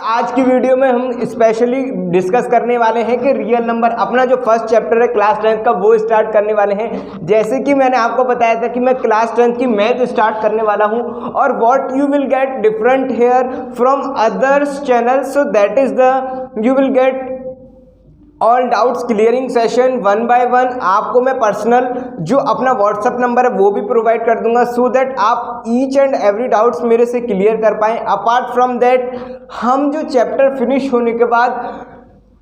आज की वीडियो में हम स्पेशली डिस्कस करने वाले हैं कि रियल नंबर अपना जो फर्स्ट चैप्टर है क्लास 10th का वो स्टार्ट करने वाले हैं। जैसे कि मैंने आपको बताया था कि मैं क्लास 10th की मैथ स्टार्ट करने वाला हूं और what you will get different here from others channel, so that is the you will get all doubts clearing session one by one. आपको मैं पर्सनल जो अपना व्हाट्सअप नंबर है वो भी प्रोवाइड कर दूंगा, सो दैट आप ईच एंड एवरी डाउट्स मेरे से क्लियर कर पाएँ। अपार्ट फ्रॉम दैट हम जो चैप्टर फिनिश होने के बाद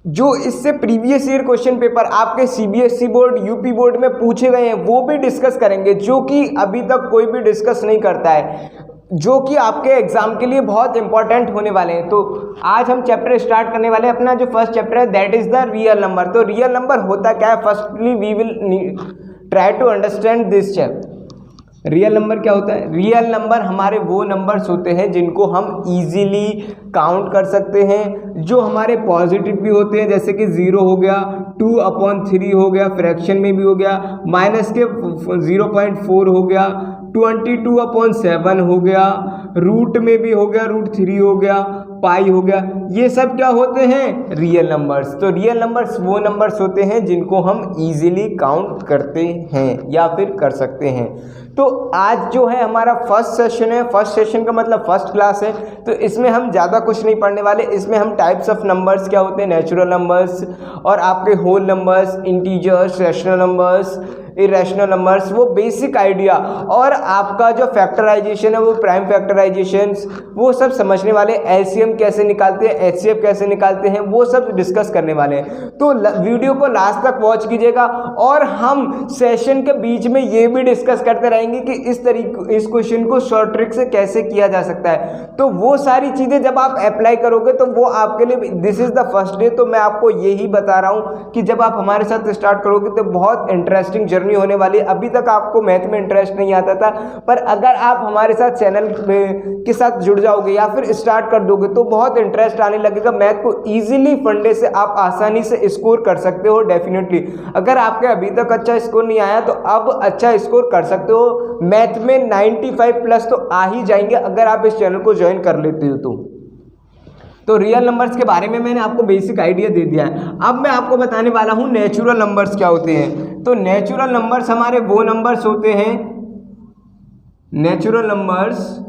जो इससे प्रीवियस ईयर क्वेश्चन पेपर आपके सीबीएसई बोर्ड, यूपी बोर्ड में पूछे गए हैं वो भी डिस्कस करेंगे, जो कि अभी तक कोई भी डिस्कस नहीं करता है, जो कि आपके एग्जाम के लिए बहुत इंपॉर्टेंट होने वाले हैं। तो आज हम चैप्टर स्टार्ट करने वाले हैं। अपना जो फर्स्ट चैप्टर है that is the real number. तो रियल नंबर होता क्या है, firstly we will try to understand this chapter. Real number क्या होता है? रियल नंबर हमारे वो नंबर्स होते हैं जिनको हम इजीली काउंट कर सकते हैं, जो हमारे पॉजिटिव भी होते हैं, जैसे कि 0 हो गया, 2/3 हो गया, फ्रैक्शन में भी हो गया, माइनस के 0.4 हो गया, 22/7 हो गया, रूट में भी हो गया, √3 हो गया, पाई हो गया। ये सब क्या होते हैं? Real numbers. तो रियल नंबर्स वो नंबर्स होते हैं जिनको हम इजीली काउंट करते हैं या फिर कर सकते हैं। तो आज जो है हमारा फर्स्ट सेशन है, फर्स्ट सेशन का मतलब फर्स्ट क्लास है, तो इसमें हम ज़्यादा कुछ नहीं पढ़ने वाले। इसमें हम टाइप्स ऑफ नंबर्स क्या होते हैं, नेचुरल नंबर्स और आपके whole numbers, integers, rational numbers, irrational numbers, वो बेसिक आइडिया, और आपका जो फैक्टराइजेशन है वो प्राइम फैक्टराइजेशन, वो सब समझने वाले। एलसीएम कैसे निकालते हैं, एचसीएफ कैसे निकालते हैं, वो सब डिस्कस करने वाले हैं। तो वीडियो को लास्ट तक वॉच कीजिएगा और हम सेशन के बीच में ये भी डिस्कस करते रहेंगे कि इस क्वेश्चन को शॉर्ट ट्रिक से कैसे किया जा सकता है। तो वो सारी चीज़ें जब आप अप्लाई करोगे तो वो आपके लिए, this is the first day, तो मैं आपको यही बता रहा हूँ कि जब आप हमारे साथ स्टार्ट करोगे तो बहुत इंटरेस्टिंग जर्नी होने वाली। अभी तक आपको मैथ में इंटरेस्ट नहीं आता था, पर अगर आप हमारे साथ चैनल के साथ जुड़ जाओगे या फिर स्टार्ट कर दोगे तो बहुत इंटरेस्ट आने लगेगा। मैथ को इजीली फंडे से आप आसानी से स्कोर कर सकते हो डेफिनेटली। अगर आपके अभी तक अच्छा स्कोर नहीं आया तो अब अच्छा स्कोर कर सकते हो। मैथ में 95+ तो आ ही जाएंगे अगर आप इस चैनल को ज्वाइन कर लेते हो। तो रियल नंबर्स के बारे में मैंने आपको बेसिक आइडिया दे दिया है। अब मैं आपको बताने वाला हूँ नेचुरल नंबर्स क्या होते हैं। तो नेचुरल नंबर्स हमारे वो नंबर्स होते हैं, नेचुरल नंबर्स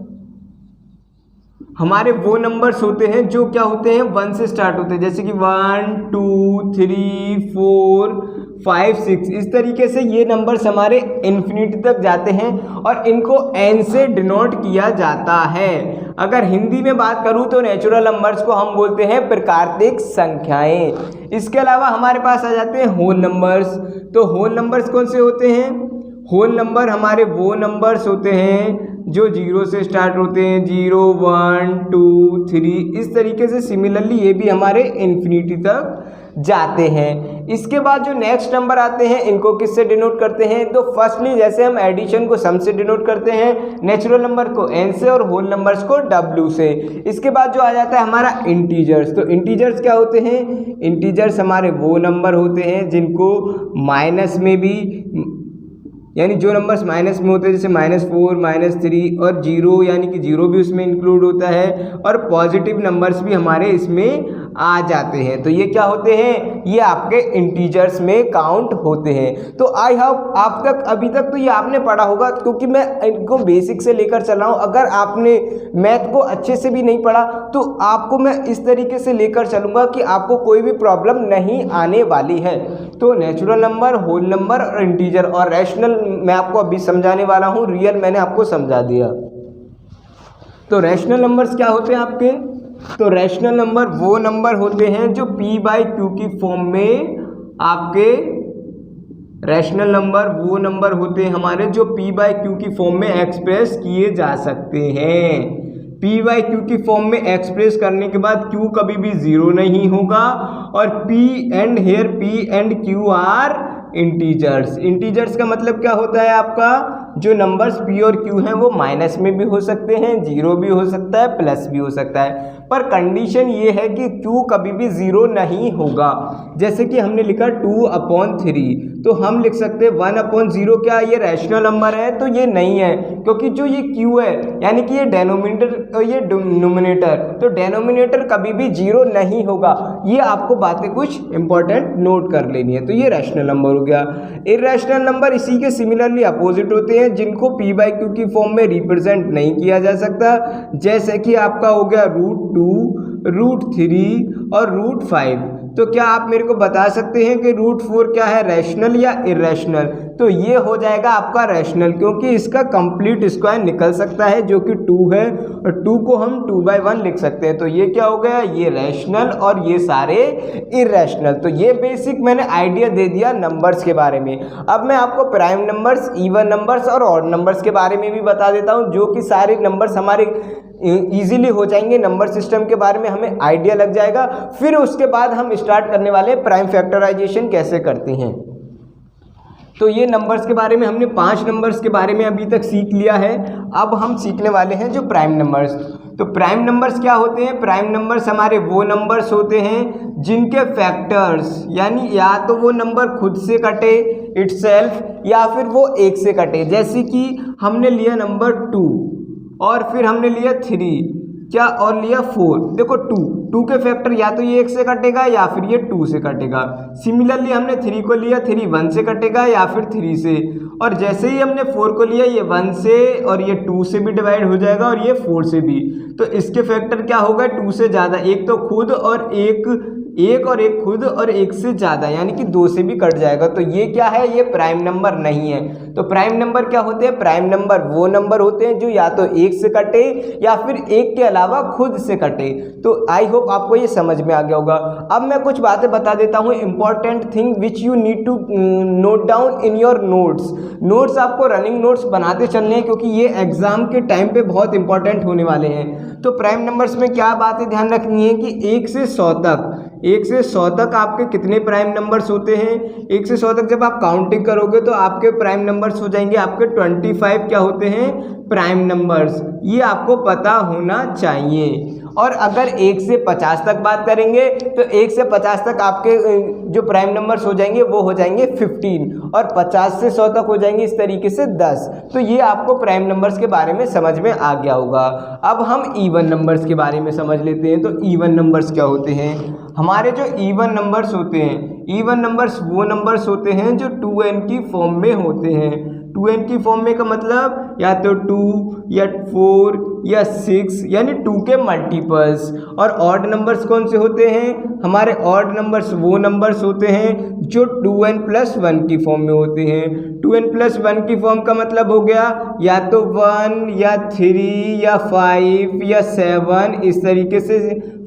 हमारे वो नंबर्स होते हैं जो क्या होते हैं, 1 से स्टार्ट होते हैं, जैसे कि 1 2 3 4 5 6। इस तरीके से ये नंबर्स हमारे इन्फिनिटी तक जाते हैं और इनको n से डिनोट किया जाता है। अगर हिंदी में बात करूं तो नेचुरल नंबर्स को हम बोलते हैं प्राकृतिक संख्याएं। इसके अलावा हमारे पास आ जाते हैं होल नंबर्स। तो होल नंबर्स कौन से होते हैं? होल नंबर हमारे वो नंबर्स होते हैं जो 0 से स्टार्ट होते हैं, 0 1 2 3। इस तरीके से सिमिलरली ये भी हमारे इन्फिनिटी तक जाते हैं। इसके बाद जो नेक्स्ट नंबर आते हैं इनको किससे डिनोट करते हैं? तो फर्स्टली जैसे हम एडिशन को सम से डिनोट करते हैं, नेचुरल नंबर को n से और होल नंबर्स को w से। इसके बाद जो आ जाता है हमारा इंटीजर्स। तो इंटीजर्स क्या होते हैं? इंटीजर्स हमारे वो नंबर होते हैं जिनको माइनस में भी, यानी जो नंबर्स माइनस में होते हैं जैसे -4 -3 और 0, यानी कि 0 भी उसमें इंक्लूड होता है, और पॉजिटिव नंबर्स भी हमारे इसमें आ जाते हैं। तो ये क्या होते हैं? ये आपके इंटीजर्स में काउंट होते हैं। तो आई होप आप तक अभी तक तो ये आपने पढ़ा होगा, क्योंकि मैं इनको बेसिक से लेकर चल रहा हूँ। अगर आपने मैथ को अच्छे से भी नहीं पढ़ा तो आपको मैं इस तरीके से लेकर चलूँगा कि आपको कोई भी प्रॉब्लम नहीं आने वाली है। तो नेचुरल नंबर, होल नंबर और इंटीजर, और रैशनल मैं आपको अभी समझाने वाला हूँ, रियल मैंने आपको समझा दिया। तो रैशनल नंबर्स क्या होते हैं आपके? तो रैशनल नंबर वो नंबर होते हैं जो p/q की फॉर्म में आपके, रैशनल नंबर वो नंबर होते हैं हमारे जो p/q की फॉर्म में एक्सप्रेस किए जा सकते हैं। p/q की फॉर्म में एक्सप्रेस करने के बाद q कभी भी 0 नहीं होगा, और p and q are integers. Integers का मतलब क्या होता है आपका? जो नंबर्स p और q हैं वो माइनस में भी हो सकते हैं, जीरो भी हो सकता है, प्लस भी हो सकता है, पर कंडीशन ये है कि q कभी भी ज़ीरो नहीं होगा। जैसे कि हमने लिखा 2/3, तो हम लिख सकते हैं 1/0। क्या ये रैशनल नंबर है? तो ये नहीं है, क्योंकि जो ये q है यानी कि ये डेनोमिनेटर और ये डिनोमिनेटर, तो डेनोमिनेटर कभी भी जीरो नहीं होगा। ये आपको बातें कुछ इंपॉर्टेंट नोट कर लेनी है। तो ये रैशनल नंबर हो गया। इरैशनल नंबर इसी के सिमिलरली अपोजिट होते हैं, जिनको p/q की फॉर्म में रिप्रेजेंट नहीं किया जा सकता। जैसे कि आपका हो गया √2, √3 और √5। तो क्या आप मेरे को बता सकते हैं कि √4 क्या है, रैशनल या इरैशनल? तो ये हो जाएगा आपका रैशनल, क्योंकि इसका कंप्लीट स्क्वायर निकल सकता है जो कि 2 है, और 2 को हम 2/1 लिख सकते हैं। तो ये क्या हो गया, ये रैशनल और ये सारे इरैशनल। तो ये बेसिक मैंने आइडिया दे दिया नंबर्स के बारे में। अब मैं आपको प्राइम नंबर्स, इवन नंबर्स और ऑड नंबर्स के बारे में भी बता देता हूँ, जो कि सारे नंबर्स हमारे इजीली हो जाएंगे। नंबर सिस्टम के बारे में हमें आइडिया लग जाएगा। फिर उसके बाद हम स्टार्ट करने वाले हैं प्राइम फैक्टराइजेशन कैसे करते हैं। तो ये नंबर्स के बारे में हमने 5 नंबर्स के बारे में अभी तक सीख लिया है। अब हम सीखने वाले हैं जो प्राइम नंबर्स। तो प्राइम नंबर्स क्या होते हैं? प्राइम नंबर्स हमारे वो नंबर्स होते हैं जिनके फैक्टर्स, यानी या तो वो नंबर खुद से कटे इटसेल्फ, या फिर वो एक से कटे। जैसे कि हमने लिया नंबर 2 और फिर हमने लिया 3, क्या और लिया 4। देखो 2 के फैक्टर या तो ये 1 से कटेगा या फिर ये 2 से कटेगा। सिमिलरली हमने 3 को लिया, 3 1 से कटेगा या फिर 3 से। और जैसे ही हमने 4 को लिया, ये 1 से और ये 2 से भी डिवाइड हो जाएगा और ये 4 से भी। तो इसके फैक्टर क्या होगा, 2 से ज़्यादा, एक तो खुद और एक और एक खुद और एक से ज़्यादा, यानी कि 2 से भी कट जाएगा। तो ये क्या है, ये प्राइम नंबर नहीं है। तो प्राइम नंबर क्या होते हैं? प्राइम नंबर वो नंबर होते हैं जो या तो एक से कटे या फिर एक के अलावा खुद से कटे। तो आई होप आपको ये समझ में आ गया होगा। अब मैं कुछ बातें बता देता हूँ, important thing which you need to note down in your notes आपको रनिंग नोट्स बनाते चलने हैं, क्योंकि ये एग्जाम के टाइम पे बहुत इंपॉर्टेंट होने वाले हैं। तो प्राइम नंबर्स में क्या बातें ध्यान रखनी है कि 1 से 100 तक आपके कितने प्राइम नंबर्स होते हैं। 1 से 100 तक जब आप काउंटिंग करोगे तो आपके प्राइम नंबर्स हो जाएंगे आपके 25 क्या होते हैं, प्राइम नंबर्स। ये आपको पता होना चाहिए। और अगर 1 से 50 तक बात करेंगे तो 1 से 50 तक आपके जो प्राइम नंबर्स हो जाएंगे वो हो जाएंगे 15, और 50 से 100 तक हो जाएंगे इस तरीके से 10। तो ये आपको प्राइम नंबर्स के बारे में समझ में आ गया होगा। अब हम इवन नंबर्स के बारे में समझ लेते हैं। तो इवन नंबर्स क्या होते हैं? हमारे जो इवन नंबर्स होते हैं, इवन नंबर्स वो नंबर्स होते हैं जो 2n की फॉर्म में होते हैं। 2n की फॉर्म में का मतलब या तो 2 या 4 या 6, यानी 2 के मल्टीपल्स। और ऑड नंबर्स कौन से होते हैं? हमारे ऑड नंबर्स वो नंबर्स होते हैं जो 2n+1 की फॉर्म में होते हैं। 2n+1 की फॉर्म का मतलब हो गया या तो 1 या 3 या 5 या 7, इस तरीके से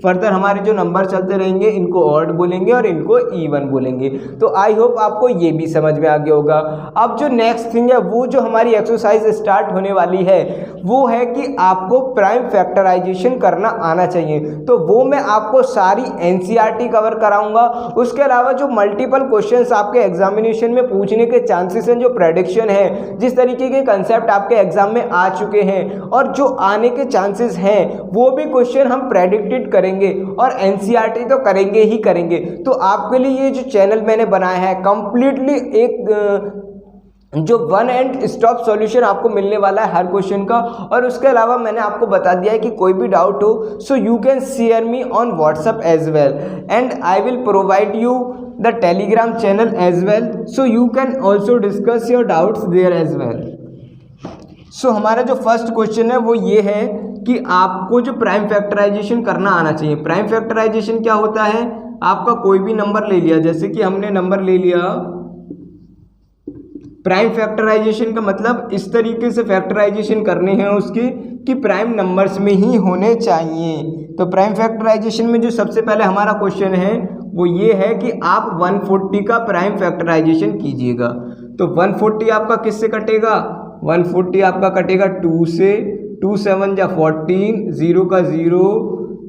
फर्दर हमारे जो नंबर चलते रहेंगे इनको ऑड बोलेंगे और इनको इवन बोलेंगे। तो आई होप आपको ये भी समझ में आ गया होगा। अब जो नेक्स्ट थिंग है, वो जो हमारी एक्सरसाइज स्टार्ट होने वाली है वो है कि आपको प्राइम फैक्टराइजेशन करना आना चाहिए। तो वो मैं आपको सारी एनसीईआरटी कवर कराऊंगा। उसके अलावा जो मल्टीपल क्वेश्चंस आपके एग्जामिनेशन में पूछने के चांसेस हैं, जो प्रेडिक्शन है, जिस तरीके के कंसेप्ट आपके एग्जाम में आ चुके हैं और जो आने के चांसेस हैं, वो भी क्वेश्चन हम प्रेडिक्टेड करेंगे और एनसीईआरटी तो करेंगे ही करेंगे। तो आपके लिए ये जो चैनल मैंने बनाया है कंप्लीटली एक जो वन एंड स्टॉप सॉल्यूशन आपको मिलने वाला है हर क्वेश्चन का। और उसके अलावा मैंने आपको बता दिया है कि कोई भी डाउट हो so you can share me on WhatsApp as well, and I will provide you the Telegram channel as well, so you can also discuss your doubts there as well. So हमारा जो first question है वो ये है कि आपको जो prime factorisation करना आना चाहिए। प्राइम फैक्टराइजेशन क्या होता है? आपका कोई भी नंबर ले लिया, जैसे कि हमने नंबर ले लिया, प्राइम फैक्टराइजेशन का मतलब इस तरीके से फैक्टराइजेशन करने हैं उसके कि प्राइम नंबर्स में ही होने चाहिए। तो प्राइम फैक्टराइजेशन में जो सबसे पहले हमारा क्वेश्चन है वो ये है कि आप 140 का प्राइम फैक्टराइजेशन कीजिएगा। तो 140 आपका किससे कटेगा? 140 आपका कटेगा 2 से। 2 7 जा 14, 0 का 0,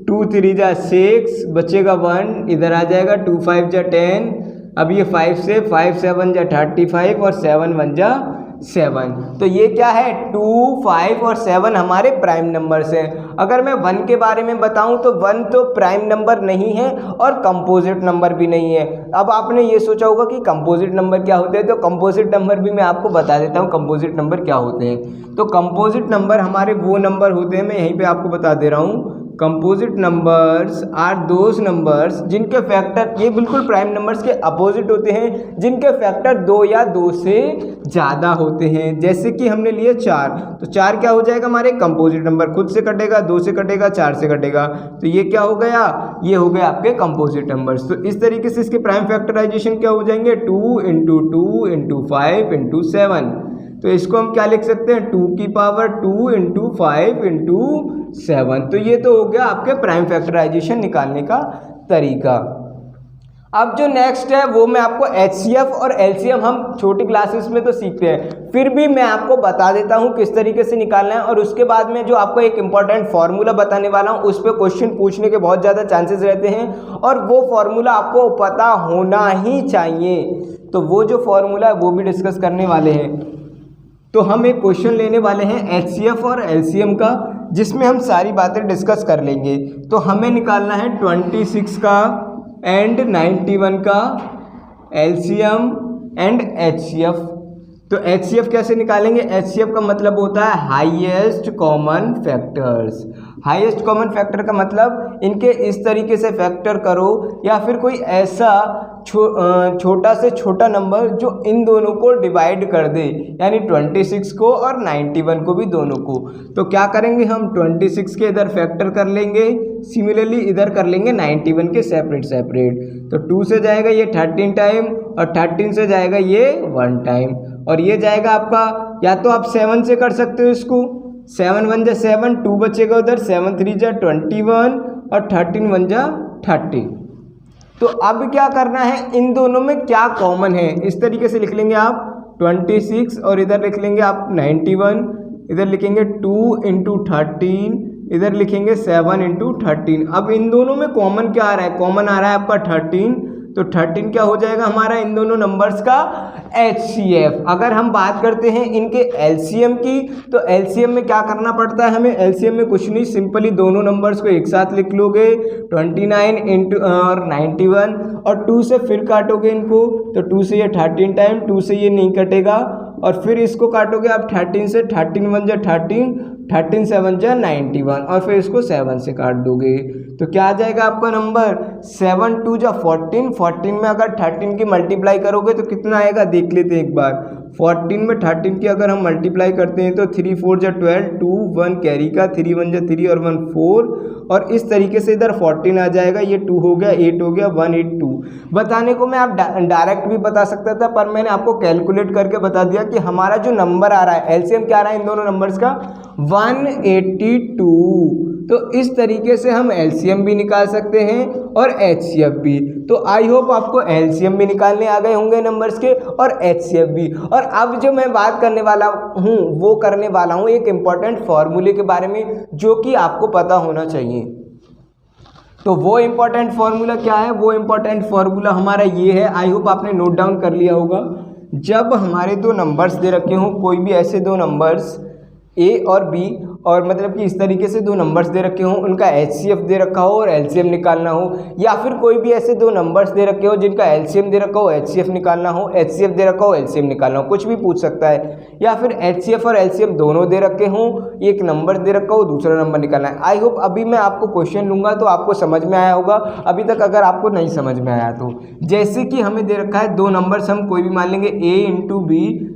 2 3 जा 6, बचेगा 1, इधर आ जाएगा, 2 5 जा 10। अब ये 5 से 5 7 जा 35 और 7 1 जा 7। तो ये क्या है 2, 5 और 7 हमारे प्राइम नंबर्स हैं। अगर मैं 1 के बारे में बताऊं तो 1 तो प्राइम नंबर नहीं है और कंपोजिट नंबर भी नहीं है। अब आपने ये सोचा होगा कि कंपोजिट नंबर क्या होते हैं, तो कंपोजिट नंबर भी मैं आपको बता देता हूँ कंपोजिट नंबर क्या होते हैं। तो कंपोजिट नंबर हमारे वो नंबर होते हैं, मैं यहीं पे आपको बता दे रहा हूँ। Composite numbers are those numbers जिनके फैक्टर, ये बिल्कुल प्राइम नंबर्स के अपोजिट होते हैं, जिनके फैक्टर 2 या 2 से ज़्यादा होते हैं। जैसे कि हमने लिए 4, तो 4 क्या हो जाएगा हमारे कंपोजिट नंबर, खुद से कटेगा, 2 से कटेगा, 4 से कटेगा, तो ये क्या हो गया, ये हो गया आपके कंपोजिट नंबर्स। तो इस तरीके से इसके प्राइम फैक्टराइजेशन क्या हो जाएंगे, 2 × 2 × 5 × 7। तो इसको हम क्या लिख सकते हैं, 2 की पावर 2 × 5 × 7। तो ये तो हो गया आपके प्राइम फैक्टराइजेशन निकालने का तरीका। अब जो नेक्स्ट है वो मैं आपको HCF और LCM हम छोटी क्लासेस में तो सीखते हैं, फिर भी मैं आपको बता देता हूँ किस तरीके से निकालना है। और उसके बाद में जो आपको एक इम्पॉर्टेंट फार्मूला बताने वाला हूँ, उस पर क्वेश्चन पूछने के बहुत ज़्यादा चांसेस रहते हैं और वो फार्मूला आपको पता होना ही चाहिए। तो वो जो फार्मूला है वो भी डिस्कस करने वाले हैं। तो हम एक क्वेश्चन लेने वाले हैं HCF और LCM का, जिसमें हम सारी बातें डिस्कस कर लेंगे। तो हमें निकालना है 26 का एंड 91 का LCM एंड HCF। तो HCF कैसे निकालेंगे, HCF का मतलब होता है highest common factors. Highest common factor का मतलब इनके इस तरीके से फैक्टर करो या फिर कोई ऐसा छोटा से छोटा नंबर जो इन दोनों को डिवाइड कर दे, यानी 26 को और 91 को भी, दोनों को। तो क्या करेंगे हम 26 के इधर फैक्टर कर लेंगे, सिमिलरली इधर कर लेंगे 91 के सेपरेट सेपरेट। तो 2 से जाएगा ये 13 टाइम और 13 से जाएगा ये 1 टाइम, और ये जाएगा आपका, या तो आप 7 से कर सकते हो इसको, 7 1 जा 7, 2 बचेगा उधर, 7 3 जा 21 और 13 1 जा 30। तो अब क्या करना है, इन दोनों में क्या कॉमन है, इस तरीके से लिख लेंगे आप 26 और इधर लिख लेंगे आप 91, इधर लिखेंगे 2 × 13, इधर लिखेंगे 7 × 13। अब इन दोनों में कॉमन क्या आ रहा है, कॉमन आ रहा है आपका 13, तो 13 क्या हो जाएगा हमारा इन दोनों नंबर्स का HCF। अगर हम बात करते हैं इनके LCM की, तो LCM में क्या करना पड़ता है हमें, LCM में कुछ नहीं, सिंपली दोनों नंबर्स को एक साथ लिख लोगे, 29 और 91, और 2 से फिर काटोगे इनको, तो 2 से ये 13 टाइम, 2 से ये नहीं कटेगा, और फिर इसको काटोगे आप 13 से, 13 1 जा 13, 13 7 जा 91, और फिर इसको 7 से काट दोगे। तो क्या आ जाएगा आपका नंबर, 7 2 जा 14, 14 में अगर 13 की मल्टीप्लाई करोगे तो कितना आएगा देख लेते हैं एक बार। 14 में 13 की अगर हम मल्टीप्लाई करते हैं तो 3 4 जा 12, 2 1 कैरी का, 3 1 जा 3 और 1 4, और इस तरीके से इधर 14 आ जाएगा, ये 2 हो गया, 8 हो गया, 182। बताने को मैं आप डायरेक्ट भी बता सकता था, पर मैंने आपको कैलकुलेट करके बता दिया कि हमारा जो नंबर आ रहा है, LCM क्या आ रहा है इन दोनों नंबर्स का, 182। तो इस तरीके से हम LCM भी निकाल सकते हैं और HCF भी। तो आई होप आपको LCM भी निकालने आ गए होंगे नंबर्स के, और HCF भी। और अब जो मैं बात करने वाला हूँ वो करने वाला हूँ एक इम्पॉर्टेंट फॉर्मूले के बारे में, जो कि आपको पता होना चाहिए। तो वो इम्पॉर्टेंट फार्मूला क्या है, वो इम्पॉर्टेंट फार्मूला हमारा ये है, आई होप आपने नोट डाउन कर लिया होगा। जब हमारे दो नंबर्स दे रखे हों, कोई भी ऐसे दो नंबर्स A और B, और मतलब कि इस तरीके से दो नंबर्स दे रखे हों, उनका HCF दे रखा हो और LCM निकालना हो, या फिर कोई भी ऐसे दो नंबर्स दे रखे हो जिनका LCM दे रखा हो, HCF निकालना हो, HCF दे रखा हो, LCM निकालना हो, कुछ भी पूछ सकता है। या फिर HCF और LCM दोनों दे रखे हों, एक नंबर दे रखा हो, दूसरा नंबर निकालना है। आई होप अभी मैं आपको क्वेश्चन लूँगा तो आपको समझ में आया होगा, अभी तक अगर आपको नहीं समझ में आया तो। जैसे कि हमें दे रखा है दो नंबर्स, हम कोई भी मान लेंगे A × B,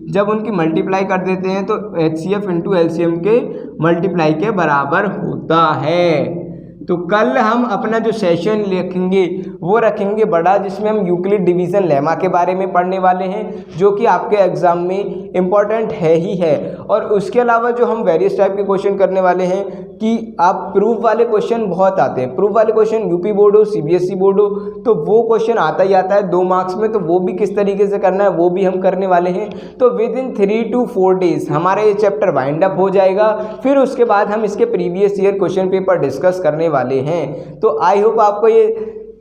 जब उनकी मल्टीप्लाई कर देते हैं तो HCF × LCM के मल्टीप्लाई के बराबर होता है। तो कल हम अपना जो सेशन लिखेंगे वो रखेंगे बड़ा, जिसमें हम यूक्लिड डिवीज़न लेमा के बारे में पढ़ने वाले हैं, जो कि आपके एग्ज़ाम में इम्पॉर्टेंट है ही है। और उसके अलावा जो हम वेरियस टाइप के क्वेश्चन करने वाले हैं कि आप प्रूफ वाले क्वेश्चन बहुत आते हैं, प्रूफ वाले क्वेश्चन यूपी बोर्ड हो, CBSE बोर्ड हो, तो वो क्वेश्चन आता ही आता है 2 मार्क्स में, तो वो भी किस तरीके से करना है वो भी हम करने वाले हैं। तो विद इन 3 to 4 days हमारा ये चैप्टर वाइंड अप हो जाएगा, फिर उसके बाद हम इसके previous year question paper discuss करने वाले हैं। तो आई होप आपको ये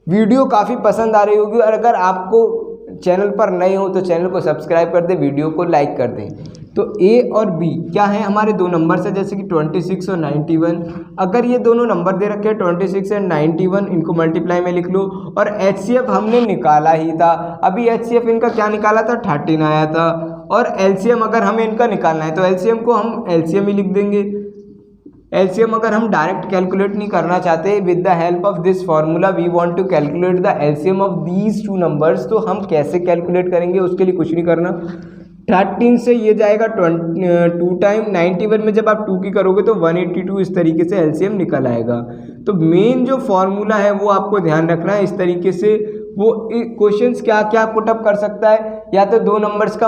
वीडियो काफ़ी पसंद आ रही होगी, और अगर आपको चैनल पर नए हो तो चैनल को सब्सक्राइब कर दें, वीडियो को लाइक कर दें। तो ए और बी क्या है हमारे दो नंबर से, जैसे कि 26 और 91। अगर ये दोनों नंबर दे रखे हैं 26 एंड 91, इनको मल्टीप्लाई में लिख लो। और HCF हमने निकाला ही था, अभी HCF इनका क्या निकाला था, 13 आया था। और LCM अगर हमें इनका निकालना है तो LCM को हम LCM ही लिख देंगे। LCM अगर हम डायरेक्ट कैलकुलेट नहीं करना चाहते, with the help of this formula we want to calculate the LCM of these two numbers, तो हम कैसे कैलकुलेट करेंगे, उसके लिए कुछ नहीं करना। 13 से ये जाएगा 2 टाइम, 91 में जब आप 2 की करोगे तो 182, इस तरीके से LCM निकल आएगा। तो मेन जो फॉर्मूला है वो आपको ध्यान रखना है। इस तरीके से वो क्वेश्चंस क्या क्या पुटअप कर सकता है, या तो दो नंबर्स का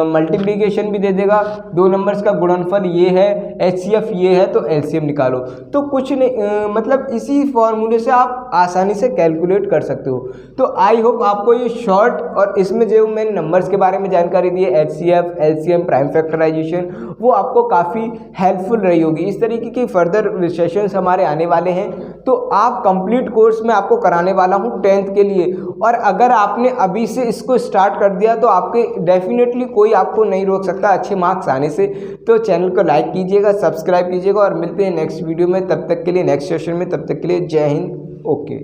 मल्टीप्लिकेशन भी दे देगा, दो नंबर्स का गुणनफल ये है, HCF ये है, तो LCM निकालो। तो कुछ नहीं मतलब इसी फॉर्मूले से आप आसानी से कैलकुलेट कर सकते हो। तो आई होप आपको ये शॉर्ट और इसमें जो मैंने नंबर्स के बारे में जानकारी दी है, HCF, LCM, प्राइम फैक्टराइजेशन, वो आपको काफ़ी हेल्पफुल रही होगी। इस तरीके की फर्दर सेशंस हमारे आने वाले हैं, तो आप कंप्लीट कोर्स में आपको कराने वाला हूँ 10th के लिए। और अगर आपने अभी से इसको स्टार्ट कर दिया तो आपके डेफिनेटली कोई आपको नहीं रोक सकता अच्छे मार्क्स आने से। तो चैनल को लाइक कीजिएगा, सब्सक्राइब कीजिएगा, और मिलते हैं नेक्स्ट वीडियो में। तब तक के लिए, नेक्स्ट सेशन में, तब तक के लिए जय हिंद। ओके।